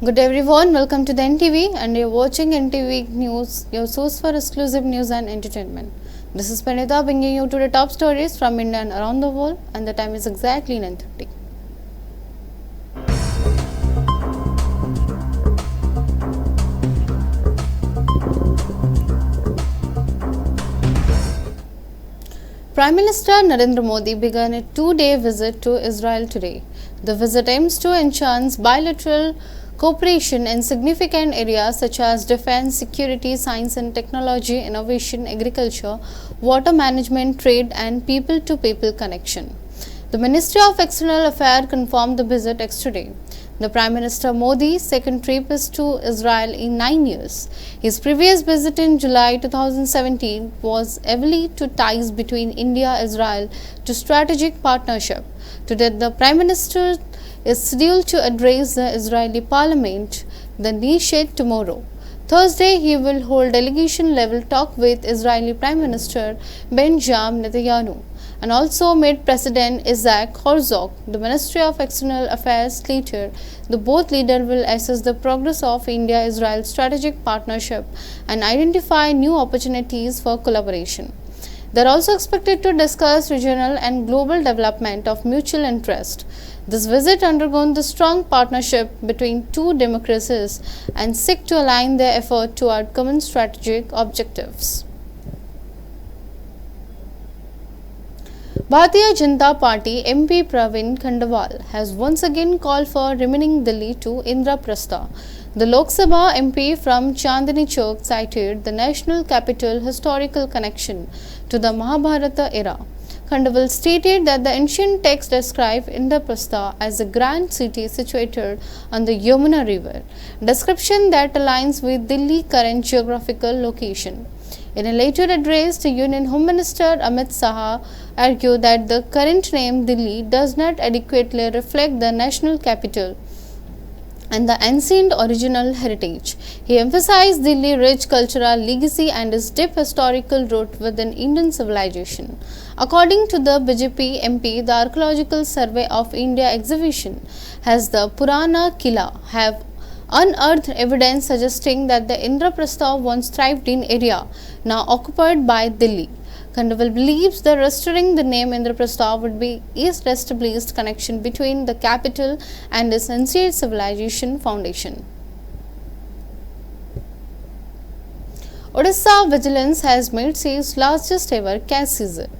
Good everyone, welcome to the NTV and you're watching NTV News, your source for exclusive news and entertainment. This is Panita bringing you to the top stories from India and around the world, and the time is exactly 9:30. Prime Minister Narendra Modi began a two-day visit to Israel today. The visit aims to enhance bilateral cooperation in significant areas such as defense, security, science and technology, innovation, agriculture, water management, trade and people-to-people connection. The Ministry of External Affairs confirmed the visit yesterday. The Prime Minister Modi's second trip is to Israel in 9 years. His previous visit in July 2017 was heavily to ties between India and Israel to strategic partnership. Today, the Prime Minister is scheduled to address the Israeli Parliament, the Knesset, tomorrow. Thursday, he will hold delegation-level talk with Israeli Prime Minister Benjamin Netanyahu and also met President Isaac Herzog. The Ministry of External Affairs later, the both leaders will assess the progress of India-Israel strategic partnership and identify new opportunities for collaboration. They are also expected to discuss regional and global development of mutual interest. This visit undergone the strong partnership between two democracies and seek to align their effort toward common strategic objectives. Bharatiya Janata Party MP Praveen Khandawal has once again called for remaining Delhi to Indraprastha. The Lok Sabha MP from Chandni Chowk cited the national capital historical connection to the Mahabharata era. Khandawal stated that the ancient text described Indraprastha as a grand city situated on the Yamuna river, description that aligns with Delhi's current geographical location. In a later address, the Union Home Minister Amit Shah argued that the current name Delhi does not adequately reflect the national capital and the ancient original heritage. He emphasized Delhi's rich cultural legacy and its deep historical root within Indian civilization. According to the BJP MP, the Archaeological Survey of India exhibition has the Purana Kila have unearthed evidence suggesting that the Indraprastha once thrived in area now occupied by Delhi. Khandawal believes that restoring the name Indraprastha would be a established connection between the capital and its ancient civilization foundation. Odisha Vigilance has made its largest ever cash seizure,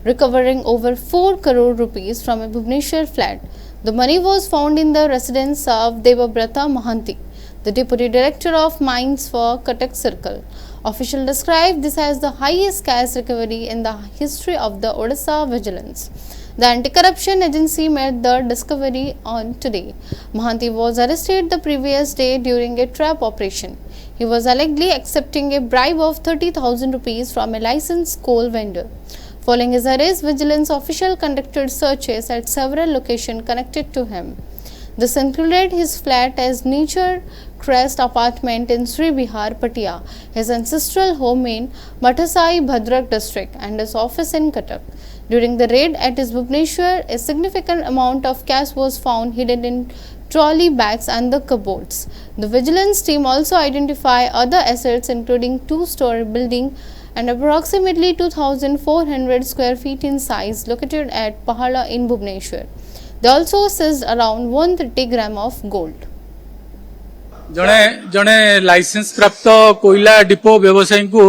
recovering over 4 crore rupees from a Bhubaneswar flat. The money was found in the residence of Devabrata Mahanti, the Deputy Director of Mines for Cuttack Circle. Officials described this as the highest cash recovery in the history of the Odisha Vigilance. The Anti-Corruption Agency made the discovery on today. Mahanti was arrested the previous day during a trap operation. He was allegedly accepting a bribe of 30,000 rupees from a licensed coal vendor. Following his arrest, vigilance officials conducted searches at several locations connected to him. This included his flat as Nature Crest apartment in Sri Bihar, Patia, his ancestral home in Mathasai, Bhadrak district, and his office in Cuttack. During the raid at his Bhubaneswar, a significant amount of cash was found hidden in trolley bags and the cupboards. The vigilance team also identified other assets including two-story building and approximately 2,400 square feet in size located at Pahala in Bhubaneswar. They also seized around 130 grams of gold. जने licence प्राप्त कोयला depot व्यवसायी को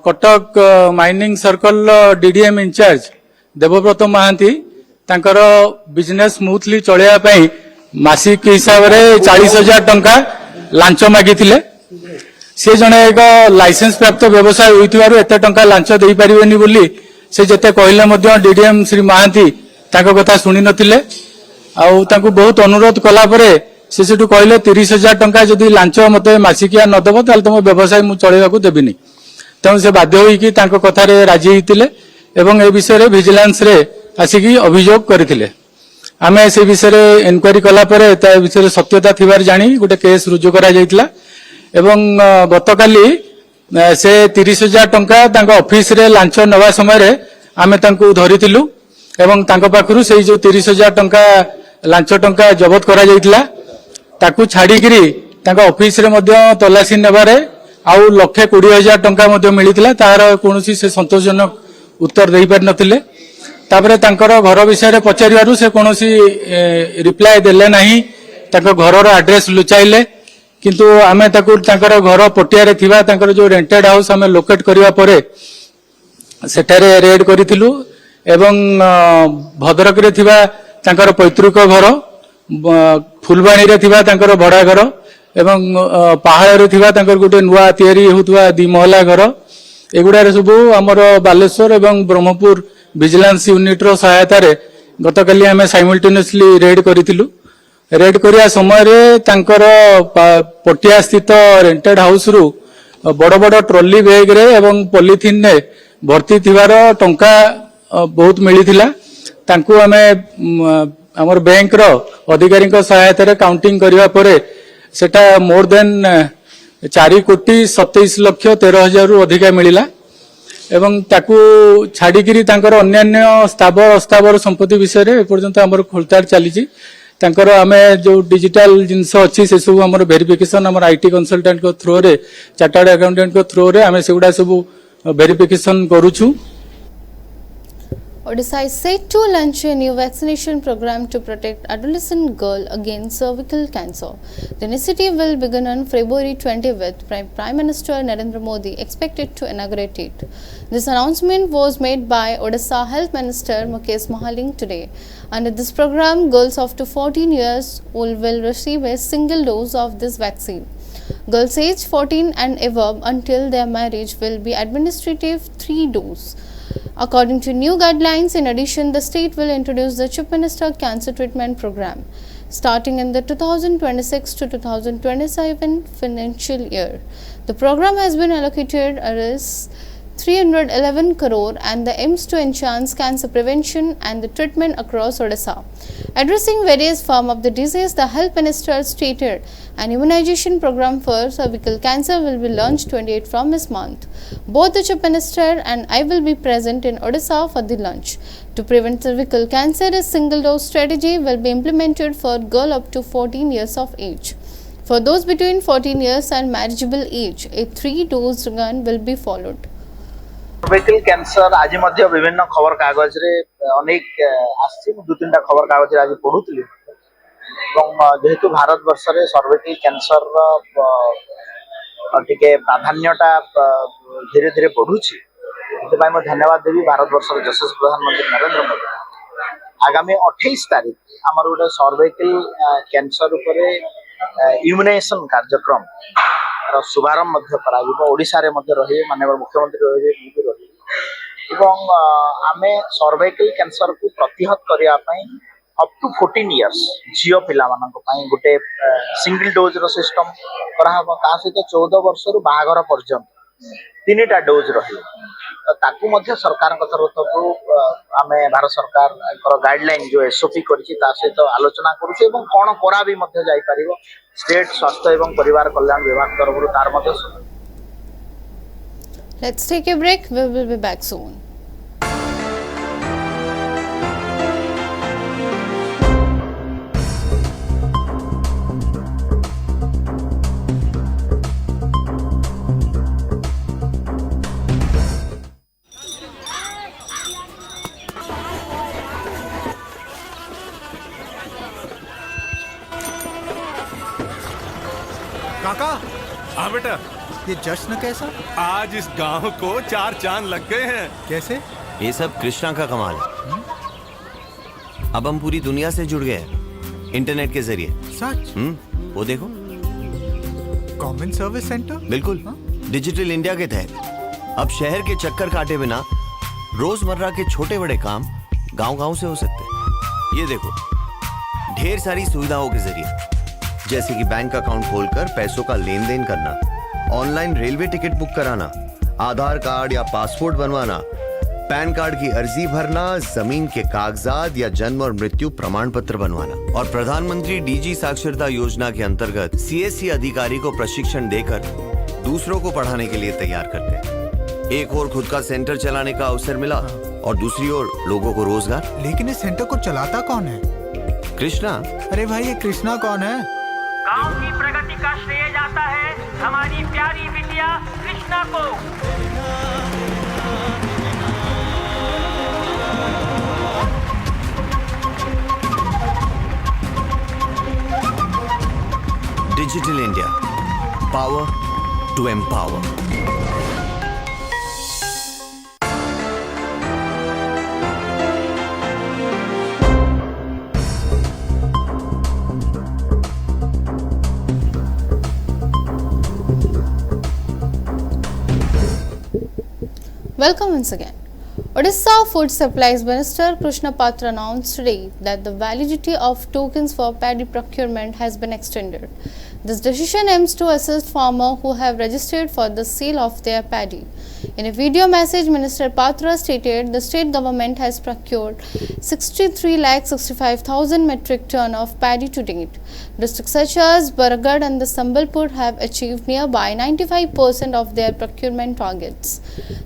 Cuttack mining circle DDM incharge Debabrata Mohanty तांकर business smoothly चलैया पई मासिक हिसाब रे 40,000 टंका लांच मागिथिले से जने एक लाइसेंस प्राप्त व्यवसाय होइतिबारु एते टंका लांच देई परिबेनी बोली से जते कहले मध्य डीडीएम श्री महांती ताको कथा सुनि नथिले आउ ताको बहुत अनुरोध कला परे से सेटू कहले 30,000 टंका जदि लांच मते मासिकिया न देबो ताल तुम व्यवसाय मु चलेबाकू देबिनी तेणु से बाध्य होइकी तांको कथा रे राजी हितिले एवं ए विषय रे विजिलेंस रे आसिकी अभियोग करथिले आमे से विषय रे इंक्वायरी कला परे ता विषय सत्यता थिबार जानी गोटे केस रुजु करा जाइतला एवं गतकाली से 30,000 टंका तांको ऑफिस रे लांच नवा समय रे आमे तांको धरिथिलु एवं तांको पाखरु सेही जो 30,000 टंका लांच टंका जबत करा जाइतला ताकू छाड़िकी ऑफिस रे मध्य तलाशी नेबारे आउ 1,20,000 टंका मध्य मिलिथिला तार कोनोसी से संतोषजनक उत्तर देई पार नथिले तापरे तांकर घर विषय पचारिबारु से कोनोसी रिप्लाय देले नाही तांकर घरर एड्रेस लुचाइले किंतु आमे ताकू तांकर घर पटिया रे थिबा तांकर जो रेंटेड हाउस आमे लोकेट करिवा परे सेठारे रेड करिथिलु एवं भद्रक रे थिबा तांकर पैतृक घर फुलबाणी रे थिबा तांकर भड़ा घर एवं पहाड़ रे थिबा तांकर गोटे नुआ तयारी होतुवा 2 महला घर एगुडा सब आमर बालेश्वर एवं ब्रह्मपुर विजिलेंस यूनिट रो सहायता रे गतकाली आमे साइमल्टेनियसली रेड करिथिलु रेड करिया समय रे तांकर पटिया स्थित रेंटेड हाउस रु बड़ बड़ ट्रॉली बैग रे एवं पॉलिथिन ने भर्ती थिबार टंका बहुत मिलिथिला तांकू आमे हमर बैंक रो अधिकारी को सहायता रे काउंटिंग करिवा परे सेटा मोर देन 4,27,13,000 रु अधिका मिलिला एवं ताकू छाड़िकी तांकर अन्यान्य स्थावर अस्थावर संपत्ति विषय रे पर्यंत हमर खोलतार चली तांकर आमे जो डिजिटल जिनस अच्छी से सब हमर वेरिफिकेशन हमर आईटी कंसल्टेंट को थ्रू रे चार्टर्ड अकाउंटेंट को थ्रू रे आमे सेगुडा सब verification करूछु। Odisha is set to launch a new vaccination program to protect adolescent girls against cervical cancer. The initiative will begin on February 20 with Prime Minister Narendra Modi expected to inaugurate it. This announcement was made by Odisha Health Minister Mukesh Mahaling today. Under this program, girls up to 14 years old will receive a single dose of this vaccine. Girls aged 14 and above until their marriage will be administered 3 doses. According to new guidelines, in addition, the state will introduce the Chief Minister Cancer Treatment Program starting in the 2026 to 2027 financial year. The program has been allocated as 311 crore and the aims to enhance cancer prevention and the treatment across Odisha. Addressing various forms of the disease, the Health Minister stated an immunization program for cervical cancer will be launched 28 from this month. Both the Chief Minister and I will be present in Odisha for the launch. To prevent cervical cancer, a single dose strategy will be implemented for girls up to 14 years of age. For those between 14 years and marriageable age, a 3-dose run will be followed. Cervical cancer आज मध्य विभिन्न खबर कागज रे अनेक आसी 2-3टा खबर कागज रे आज पढुतली जेहेतु भारत वर्ष रे सर्वाइकल कैंसर टिके प्राधान्यता धीरे धीरे बढ़ुची एते मैं धन्यवाद देवी भारत वर्ष रे यशस्वी प्रधानमंत्री नरेंद्र मोदी आगामी 28 तारिख हमर गोटे सर्वाइकल कैंसर उपरे इम्यूनाइजेशन कार्यक्रम शुभारंभ ओडिशा रे मध्य रही माननीय मुख्यमंत्री रही एवं आमे सर्वाइकल कैंसर को प्रतिहत करिया पई अप टू 14 इयर्स झियो पिला मानक पई गोटे सिंगल डोज रो सिस्टम करा हबो ता सहित 14 वर्ष रु बाहागर पर्यंत 3टा डोज रही ताकू मध्य सरकार को तरफ आमे भारत सरकार गाइडलाइन जो एसओपी करछि ता सहित आलोचना करूछि एवं कोन कोरा भी मध्य जाई परिबो स्टेट स्वास्थ्य एवं परिवार कल्याण विभाग तरफ तार मध्य। Let's take a break. We will be back soon. काका, हाँ बेटा, ये जश्न कैसा? आज इस गांव को 4 चांद लग गए हैं। कैसे? ये सब कृष्णा का कमाल है। अब हम पूरी दुनिया से जुड़ गए हैं इंटरनेट के जरिए। सच? वो देखो, कॉमन सर्विस सेंटर। बिल्कुल, डिजिटल इंडिया के तहत अब शहर के चक्कर काटे बिना रोजमर्रा के छोटे बड़े काम गांव-गांव से हो सकते हैं। ये देखो, ढेर सारी सुविधाओं के जरिए, जैसे कि बैंक अकाउंट खोलकर पैसों का लेन देन करना, ऑनलाइन रेलवे टिकट बुक कराना, आधार कार्ड या पासपोर्ट बनवाना, पैन कार्ड की अर्जी भरना, जमीन के कागजात या जन्म और मृत्यु प्रमाण पत्र बनवाना। और प्रधानमंत्री डीजी साक्षरता योजना के अंतर्गत सीएससी अधिकारी को प्रशिक्षण देकर दूसरों को पढ़ाने के लिए तैयार करते हैं। एक और खुद का सेंटर चलाने का अवसर मिला और दूसरी ओर लोगों को रोजगार। लेकिन इस सेंटर को चलाता कौन है? कृष्णा। अरे भाई, ये कृष्णा कौन है? गांव की प्रगति का श्रेय जाता है हमारी प्यारी बिटिया कृष्णा को। Digital India, power to empower. Welcome once again. Odisha Food Supplies Minister Krishna Patra announced today that the validity of tokens for paddy procurement has been extended. This decision aims to assist farmers who have registered for the sale of their paddy. In a video message, Minister Patra stated the state government has procured 63,65,000 metric ton of paddy to date. Districts such as Baragad and the Sambalpur have achieved nearby 95% of their procurement targets.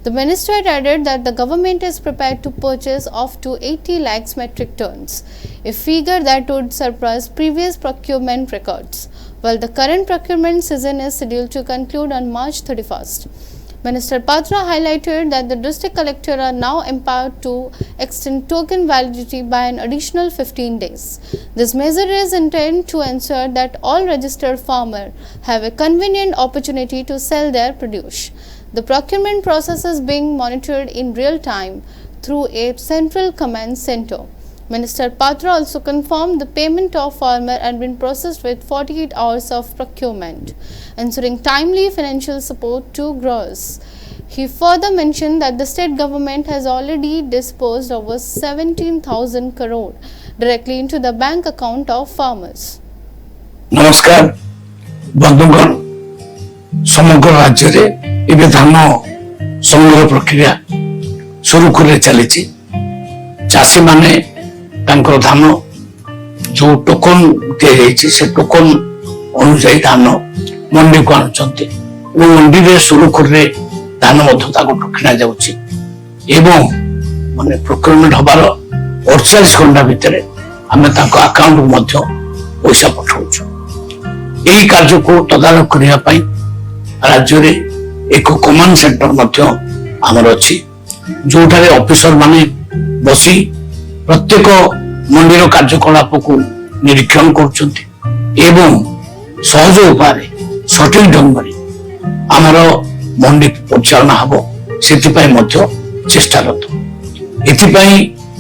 The minister added that the government is prepared to purchase up to 80 lakhs metric tons, a figure that would surpass previous procurement records, while the current procurement season is scheduled to conclude on March 31st. Minister Patra highlighted that the district collector are now empowered to extend token validity by an additional 15 days. This measure is intended to ensure that all registered farmers have a convenient opportunity to sell their produce. The procurement process is being monitored in real time through a central command center. Minister Patra also confirmed the payment of farmer had been processed with 48 hours of procurement, ensuring timely financial support to growers. He further mentioned that the state government has already disbursed over 17,000 crore directly into the bank account of farmers. नमस्कार बंधुगण, समग्र राज्य रे एबे धान संग्रह प्रक्रिया सुरुखुरे चली। चाषी माने तांकर धान जो टोकन दिया से टोकन अनुसार धान मंडी को आणुचंती। मंडी रे सुरुखुरे धान किना जाउची एवं माने प्रोक्योरमेंट हबार 48 घंटा भितर आमे तांको अकाउंट मध्य पैसा पठाउछु। एही कार्य को तदारक करिया पई राज्य रे एक कमांड सेंटर मध्य आमर अछि, जोठारे ऑफिसर माने बसी प्रत्येक मंडीर कार्यकलाप को निरीक्षण करुछंती एवं सहज उपाय सठिक ढंग आमर मंडी परिचालना हबो सेतिपाई मध्य चेष्टारत। एतिपाई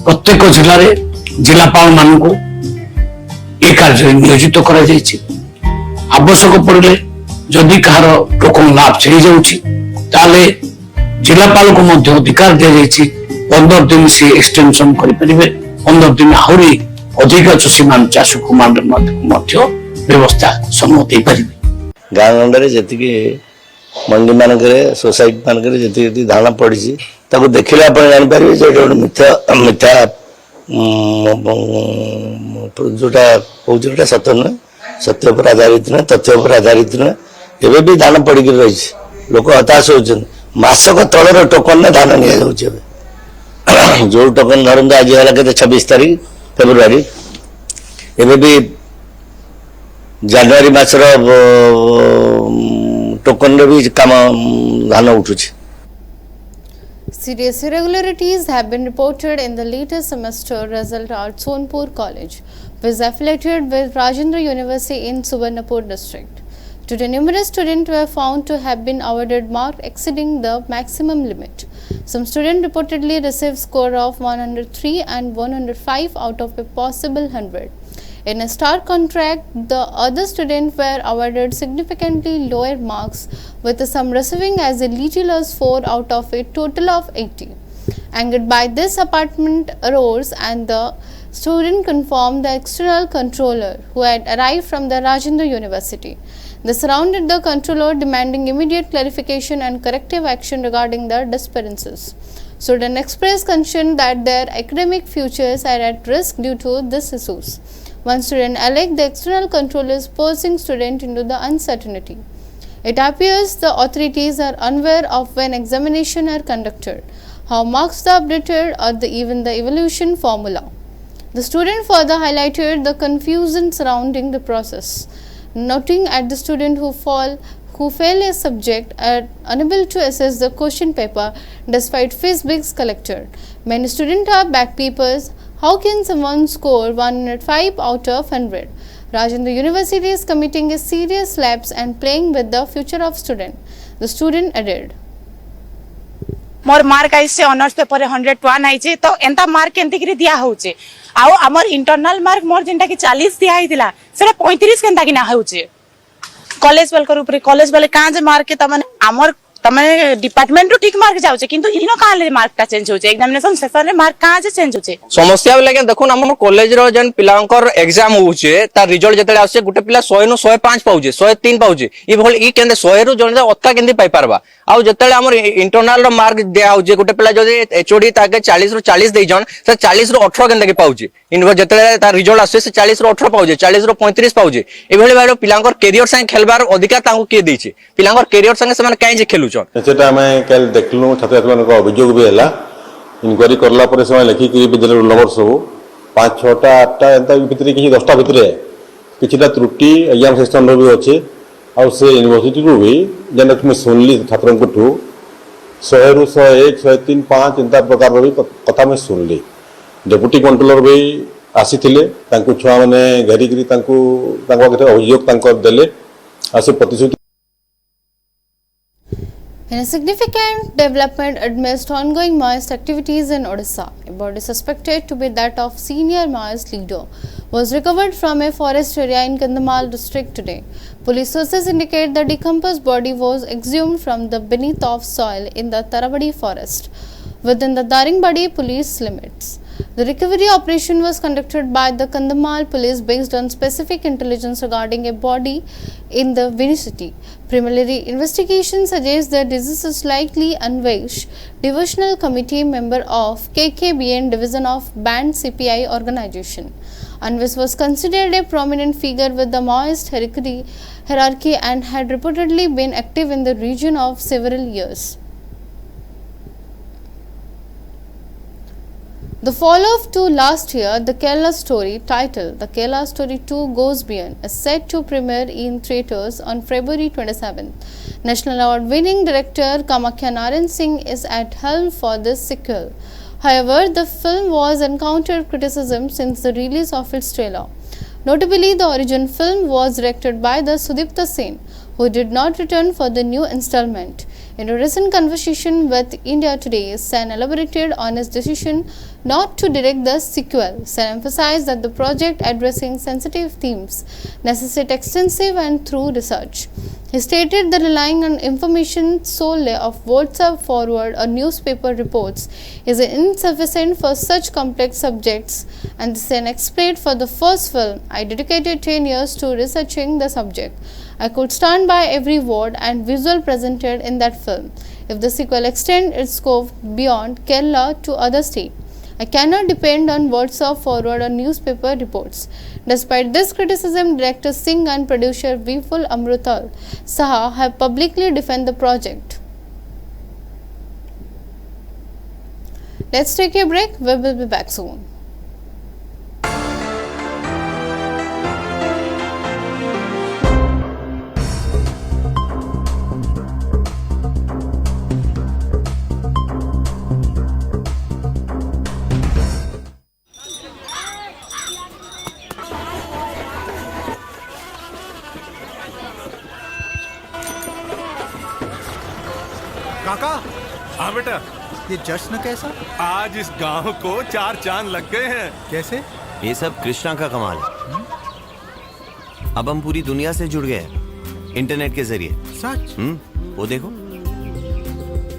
प्रत्येक जिल्ला रे जिलापाल मानकु ए कार्य नियोजित करा जायछि। आवश्यक पड़िले जदि कहार टोकन लाभ छेड़ी जाउछि ताले जिलापाल को मध्य अधिकार दिया जायछि 15 दिन से एक्सटेंशन करि परिबे। 15 दिन आहुरी अधिक सीमान चाष को मध्य व्यवस्था सम्मत हो पारे। गाँ गंडे जी मंडी मानक सोसाइटी मानक जी धान पड़ी देखिले आप जापर गोटे मिथ्या मिथ्या जोटा कौटा सत्य नुहे, सत्य पर आधारित नुहे, तथ्य पर आधारित नुहे। एवं भी धान पड़ी रही लोक हताश होती मसक तलर टोकन धान नि जो टोकन धरत आज है के 26 तारीख फेब्रुआरी एवं भी जनवरी मासर टोकन भी काम धान उठू। Serious irregularities have been reported in the latest semester result at Sonpur College, which is affiliated with Rajendra University in Subarnapur district. Today, numerous students were found to have been awarded marks exceeding the maximum limit. Some students reportedly received score of 103 and 105 out of a possible 100. In a stark contrast, the other students were awarded significantly lower marks, with some receiving as little as 4 out of a total of 80. Angered by this, apartment arose and the student confirmed the external controller who had arrived from the Rajendra University. They surrounded the controller demanding immediate clarification and corrective action regarding the disappearances. Students expressed concern that their academic futures are at risk due to these issues. One student alleged the external controller is forcing students into the uncertainty. It appears the authorities are unaware of when examinations are conducted, how marks are updated, or even the evaluation formula. The student further highlighted the confusion surrounding the process. noting at the student who fail a subject are unable to assess the question paper despite fees being collected. Many students are backpeepers. How can someone score 105 out of 100? Rajendra University is committing a serious lapse and playing with the future of student. The student added. More mark आई से honours paper 101 आई छे तो एंता mark केंति करी दिया होचे आउ हमर internal mark मोर जेंटा कि 40 दिया हितिला सेटा 35 केंता कि ना होचे कॉलेज वाल कर ऊपर कॉलेज वाले कां जे मार्क के तमन हमर तमने डिपार्टमेंट रो ठीक मार्क जाउचे किंतु इनो काले मार्क ता चेंज होचे एग्जामिनेशन सेशन रे मार्क कां जे चेंज होचे समस्या लागे देखो हमर कॉलेज रो जन पिलांकर एग्जाम होचे ता रिजल्ट जतले आसे गुटे पिला 100 नु 105 पाउचे 103 पाउचे ई भल ई केंदे 100 रो जन अत्ता केंदे पाई परबा आउ जतले हमर इंटरनल रो मार्क दिया होचे गुटे पिला जदि एचओडी ताके 40 रो 40 देई जन से 40 रो 18 केंदे के पाउचे इन जतले ता रिजल्ट आसे से 40 रो 18 पाउचे 40 रो 35 पाउचे ए भले भाई पिलांकर करियर संग खेलबार अधिकार तांको के देछि पिलांकर करियर संग से माने काई जे खेलु छन सेटा मैं कल देखलु छात्र छात्री को अभियोग भी हला इनक्वारी करला पर समय लिखि कि विद्यालय नंबर सब 5 6 टा 8 टा एंता भितरे कि 10 टा भितरे किछटा त्रुटि एग्जाम सेक्शन रो भी अछि और से यूनिवर्सिटी रो भी जन तुम सुनली छात्रों को 100 रु 101 103 5 एंता प्रकार रो भी कथा में सुनली डेप्यूटी कंट्रोलर भी आसीथिले तांको छुआ माने घेरी गिरी तांको अभियोग तांको देले आसे प्रतिशत. In a significant development amidst ongoing Maoist activities in Odisha, a body suspected to be that of senior Maoist leader was recovered from a forest area in Kandhamal district today. Police sources indicate the decomposed body was exhumed from the beneath of soil in the Tarabadi forest within the Daringbadi police limits. The recovery operation was conducted by the Kandhamal police based on specific intelligence regarding a body in the vicinity. Preliminary investigation suggests that this is likely Anvesh, Devotional Committee member of KKBN division of Band CPI organization. Anvesh was considered a prominent figure with the Maoist hierarchy and had reportedly been active in the region of several years. The follow-up to last year, The Kerala Story, titled The Kerala Story 2 Goes Beyond, is set to premiere in theatres on February 27. National Award-winning director Kamakhya Narayan Singh is at helm for this sequel. However, the film was encountered criticism since the release of its trailer. Notably, the origin film was directed by the Sudipta Sen, who did not return for the new installment. In a recent conversation with India Today, Sen elaborated on his decision not to direct the sequel. Sen emphasized that the project addressing sensitive themes necessitates extensive and thorough research. He stated that relying on information solely of WhatsApp forward or newspaper reports is insufficient for such complex subjects, and Sen explained, for the first film, I dedicated 10 years to researching the subject. I could stand by every word and visual presented in that film. If the sequel extends its scope beyond Kerala to other states, I cannot depend on WhatsApp forward or newspaper reports. Despite this criticism, director Singh and producer Vipul Amrutal Saha have publicly defended the project. Let's take a break. We will be back soon. काका, हाँ बेटा, ये जश्न कैसा? आज इस गांव को 4 चांद लग गए हैं। कैसे? ये सब कृष्णा का कमाल है। अब हम पूरी दुनिया से जुड़ गए हैं इंटरनेट के जरिए। सच? वो देखो,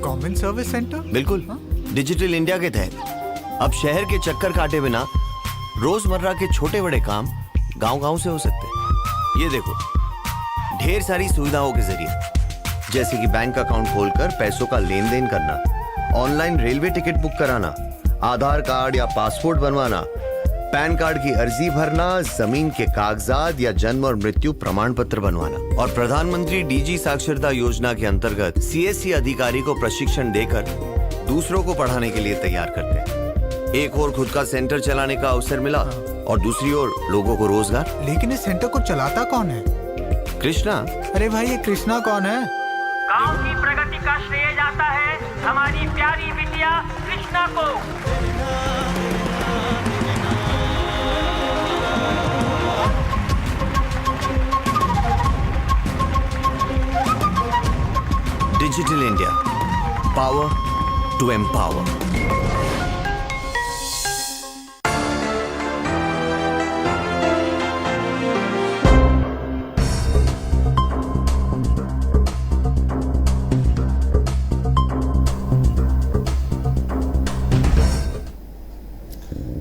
कॉमन सर्विस सेंटर? बिल्कुल। डिजिटल इंडिया के तहत अब शहर के चक्कर काटे बिना रोजमर्रा के छोटे बड़े काम गांव-गांव से हो सकते हैं। ये देखो, ढेर सारी सुविधाओं के जरिए, जैसे कि बैंक अकाउंट खोलकर पैसों का लेन देन करना, ऑनलाइन रेलवे टिकट बुक कराना, आधार कार्ड या पासपोर्ट बनवाना, पैन कार्ड की अर्जी भरना, जमीन के कागजात या जन्म और मृत्यु प्रमाण पत्र बनवाना। और प्रधानमंत्री डीजी साक्षरता योजना के अंतर्गत सीएससी अधिकारी को प्रशिक्षण देकर दूसरों को पढ़ाने के लिए तैयार करते हैं। एक और खुद का सेंटर चलाने का अवसर मिला और दूसरी ओर लोगों को रोजगार। लेकिन इस सेंटर को चलाता कौन है? कृष्णा? अरे भाई, ये कृष्णा कौन है? गांव की प्रगति का श्रेय जाता है हमारी प्यारी बिटिया कृष्णा को। Digital India, power to empower.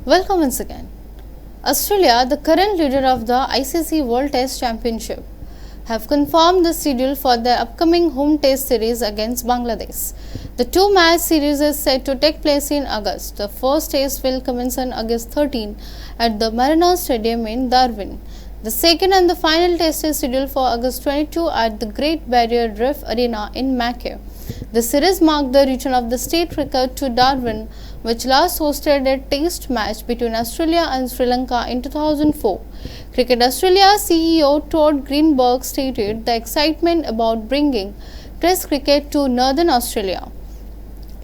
Welcome once again. Australia, the current leader of the ICC World Test Championship, have confirmed the schedule for their upcoming home test series against Bangladesh. The two-match series is set to take place in August. The first test will commence on August 13 at the Mariner Stadium in Darwin. The second and the final test is scheduled for August 22 at the Great Barrier Reef Arena in Mackay. The series marked the return of the state cricket to Darwin, which last hosted a test match between Australia and Sri Lanka in 2004. Cricket Australia CEO Todd Greenberg stated the excitement about bringing Test cricket to Northern Australia.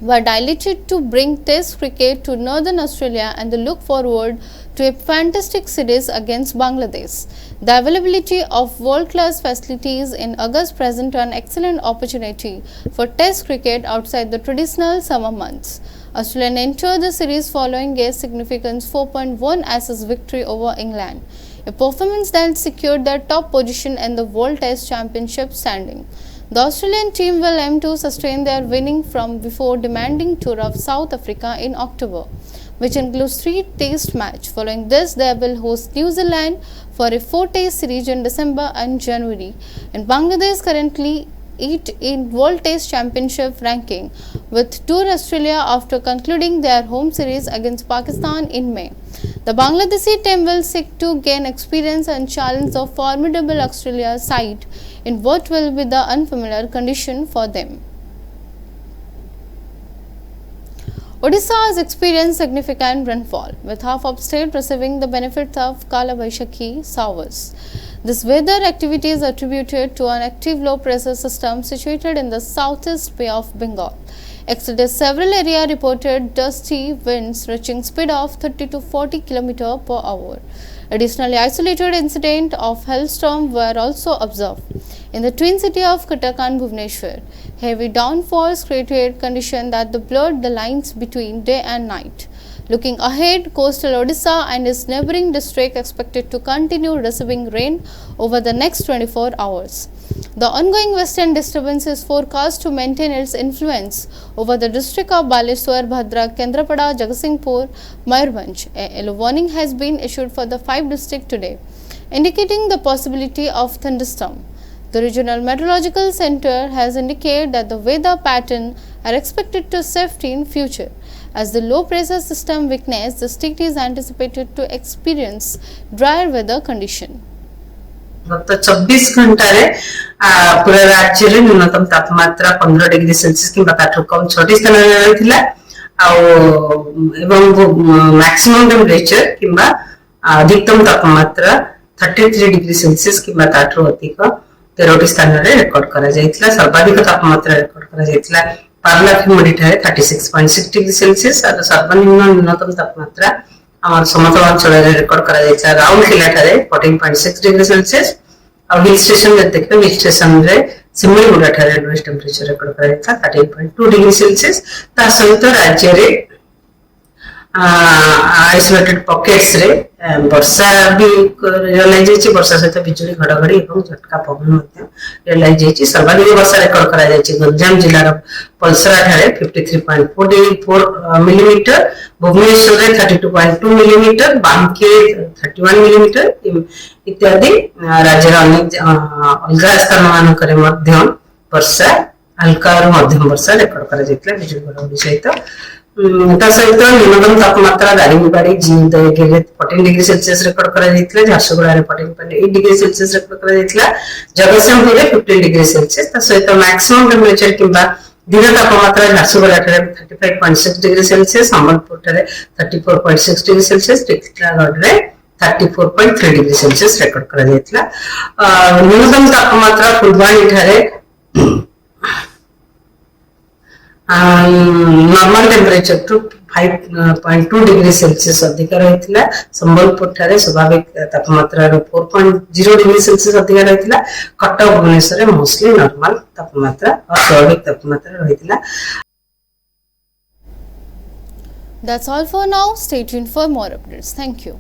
We are delighted to bring Test cricket to Northern Australia and look forward to a fantastic series against Bangladesh. The availability of world-class facilities in August present an excellent opportunity for Test cricket outside the traditional summer months. Australia entered the series following a significant 4.1 Ashes victory over England, a performance that secured their top position in the World Test Championship standing. The Australian team will aim to sustain their winning from before demanding tour of South Africa in October, which includes 3 test matches. Following this, they will host New Zealand for a 4-test series in December and January. And Bangladesh currently 8 in World Test Championship ranking, with Tour Australia after concluding their home series against Pakistan in May. The Bangladeshi team will seek to gain experience and challenge the formidable Australia side in what will be the unfamiliar condition for them. Odisha has experienced significant rainfall, with half of state receiving the benefits of Kala Vaishakhi showers. This weather activity is attributed to an active low pressure system situated in the southeast Bay of Bengal. Except several areas reported dusty winds reaching speed of 30 to 40 km per hour. Additionally, isolated incidents of hailstorm were also observed in the twin city of Cuttack and Bhubaneswar. Heavy downfalls created conditions that blurred the lines between day and night. Looking ahead, coastal Odisha and its neighbouring district expected to continue receiving rain over the next 24 hours. The ongoing western disturbance is forecast to maintain its influence over the district of Baleshwar, Bhadrak, Kendrapada, Jagatsinghpur, Mayurbhanj. A yellow warning has been issued for the 5 districts today, indicating the possibility of thunderstorm. The Regional Meteorological Center has indicated that the weather pattern are expected to shift in future. As the low pressure system weakens, the state is anticipated to experience drier weather condition. गत 24 घंटे पूरा राज्य रे न्यूनतम तापमात्रा 15 degree Celsius कि कम 6 स्थान रही maximum temperature कि अधिकतम तापमात्रा 33 डिग्री सेल्सियस कि अधिक 13 स्थान रे रेकॉर्ड करा जायतिला। सर्वाधिक तापमात्रा रेकॉर्ड करा जायतिला पार्लाखिमडी ठारे 36.6 डिग्री सेल्सियस और सर्वनिम्न न्यूनतम तापमात्रा आम समतल अंचल रेकॉर्ड करा जायतिला राउरकेला ठारे 14.6 डिग्री सेल्सियस और हिल स्टेशन रे देखबे हिल स्टेशन रे सिमलीगुड़ा ठारे लोएस्ट टेम्परेचर रेकॉर्ड करा जायतिला 13.2 डिग्री सेल्सियस। ता सहित राज्य रे आइसोलेटेड पॉकेट्स रे वर्षा भी रियलाइज होची, वर्षा सहित बिजुली घड़घड़ी और झटका पवन मध्य रियलाइज होची। सर्वाधिक वर्षा रेकॉर्ड करा जायछि गंजाम जिल्ला रो पलसरा ठारे 53.4 मिलीमीटर, भुवनेश्वर रे 32.2 मिलीमीटर, बांके 31 मिलीमीटर इत्यादि राज्य रो अलगा स्थान मानक रे मध्य वर्षा हल्का और मध्यम वर्षा रेकॉर्ड करा जायतिला बिजुली घड़घड़ी सहित। सहित न्यूनतम तापमात्रा दारिंगबाड़ी जीवदयगिरी 14 डिग्री सेल्सियस रेकॉर्ड करा जायतिला, झारसुगुड़ा रे 14.8 डिग्री सेल्सियस रेकॉर्ड करा जायतिला, जगतसिंहपुर रे 15 डिग्री सेल्सियस। सहित मैक्सिमम टेम्परेचर किंबा दिन तापमात्रा झारसुगुड़ा ठारे 35.6 डिग्री सेल्सियस, संबलपुर ठारे 34.6 डिग्री सेल्सियस, टिटलागढ़ रे 34.3 डिग्री सेल्सियस रेकर्ड करा जायतिला। न्यूनतम तापमात्रा फुलबाणी ठारे नॉर्मल टेम्परेचर टू 5.2 डिग्री सेल्सियस अधिक रही। संबलपुर ठारे स्वाभाविक तापमात्रा 4.0 डिग्री सेल्सियस अधिक रही। कटक भुवनेश्वर मोस्टली नॉर्मल तापमात्रा और स्वाभाविक तापमात्रा रही। That's all for now. Stay tuned for more updates. Thank you.